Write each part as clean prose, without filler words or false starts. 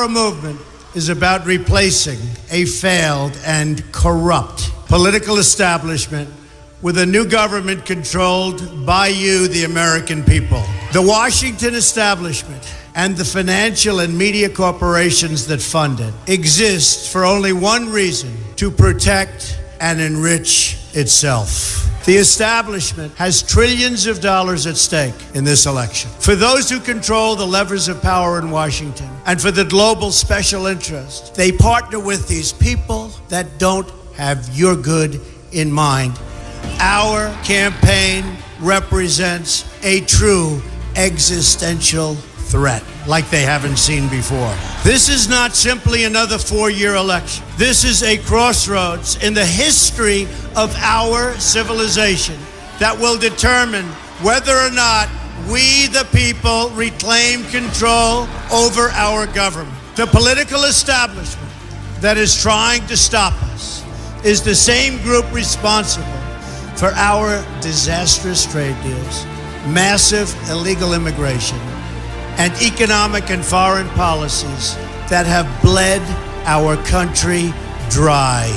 Our movement is about replacing a failed and corrupt political establishment with a new government controlled by you, the American people. The Washington establishment and the financial and media corporations that fund it exist for only one reason: to protect and enrich itself. The establishment has trillions of dollars at stake in this election. For those who control the levers of power in Washington and for the global special interest, they partner with these people that don't have your good in mind. Our campaign represents a true existential threat like they haven't seen before. This is not simply another 4-year election. This is a crossroads in the history of our civilization that will determine whether or not we, the people, reclaim control over our government. The political establishment that is trying to stop us is the same group responsible for our disastrous trade deals, massive illegal immigration, and economic and foreign policies that have bled our country dry.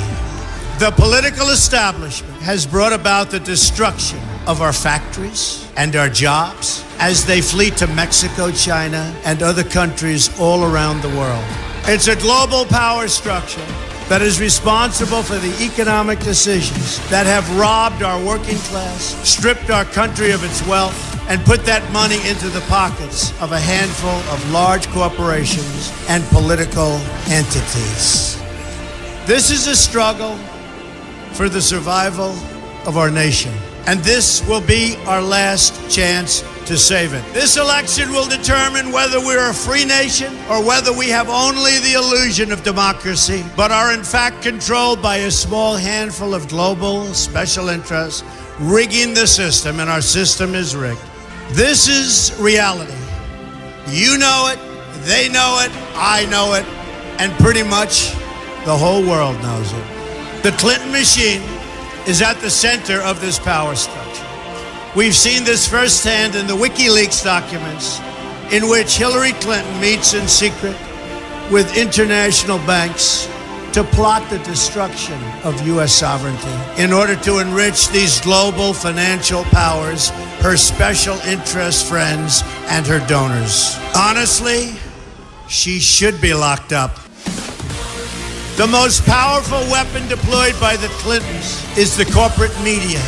The political establishment has brought about the destruction of our factories and our jobs as they flee to Mexico, China, and other countries all around the world. It's a global power structure that is responsible for the economic decisions that have robbed our working class, stripped our country of its wealth, and put that money into the pockets of a handful of large corporations and political entities. This is a struggle for the survival of our nation, and this will be our last chance to save it. This election will determine whether we're a free nation or whether we have only the illusion of democracy, but are in fact controlled by a small handful of global special interests rigging the system, and our system is rigged. This is reality. You know it, they know it, I know it, and pretty much the whole world knows it. The Clinton machine is at the center of this power structure. We've seen this firsthand in the WikiLeaks documents, in which Hillary Clinton meets in secret with international banks to plot the destruction of U.S. sovereignty in order to enrich these global financial powers, her special interest friends, and her donors. Honestly, she should be locked up. The most powerful weapon deployed by the Clintons is the corporate media,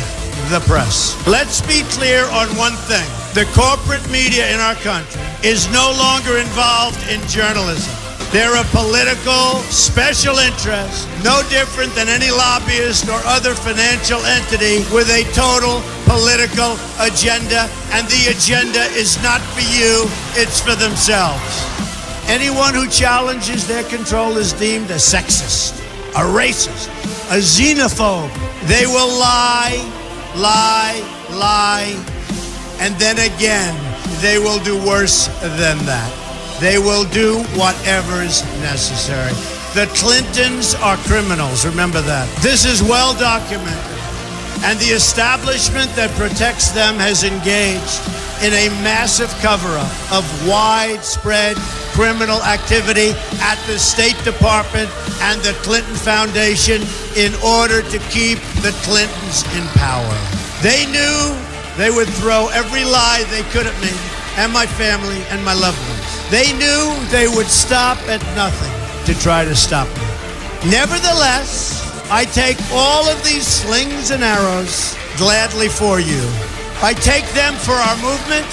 the press. Let's be clear on one thing. The corporate media in our country is no longer involved in journalism. They're a political special interest, no different than any lobbyist or other financial entity with a total political agenda, and the agenda is not for you, it's for themselves. Anyone who challenges their control is deemed a sexist, a racist, a xenophobe. They will lie, and then again, they will do worse than that. They will do whatever is necessary. The Clintons are criminals, remember that. This is well documented, and the establishment that protects them has engaged in a massive cover-up of widespread criminal activity at the State Department and the Clinton Foundation in order to keep the Clintons in power. They knew they would throw every lie they could at me and my family and my loved ones. They knew they would stop at nothing to try to stop me. Nevertheless, I take all of these slings and arrows gladly for you. I take them for our movement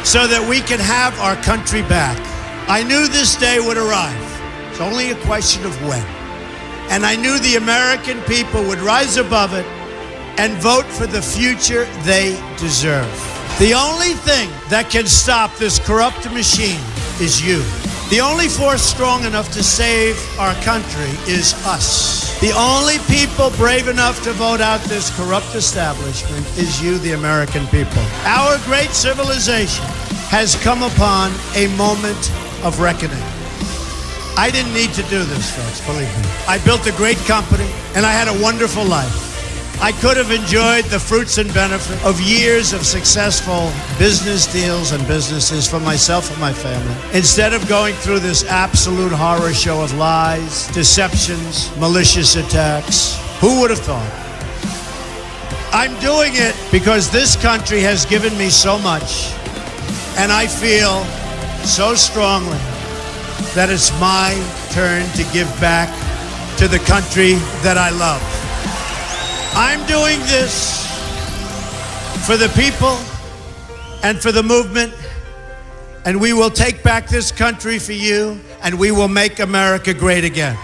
so that we can have our country back. I knew this day would arrive. It's only a question of when. And I knew the American people would rise above it and vote for the future they deserve. The only thing that can stop this corrupt machine is you. The only force strong enough to save our country is us. The only people brave enough to vote out this corrupt establishment is you, the American people. Our great civilization has come upon a moment of reckoning. I didn't need to do this, folks, believe me. I built a great company, and I had a wonderful life. I could have enjoyed the fruits and benefit of years of successful business deals and businesses for myself and my family, instead of going through this absolute horror show of lies, deceptions, malicious attacks. Who would have thought? I'm doing it because this country has given me so much, and I feel so strongly that it's my turn to give back to the country that I love. I'm doing this for the people and for the movement, and we will take back this country for you, and we will make America great again.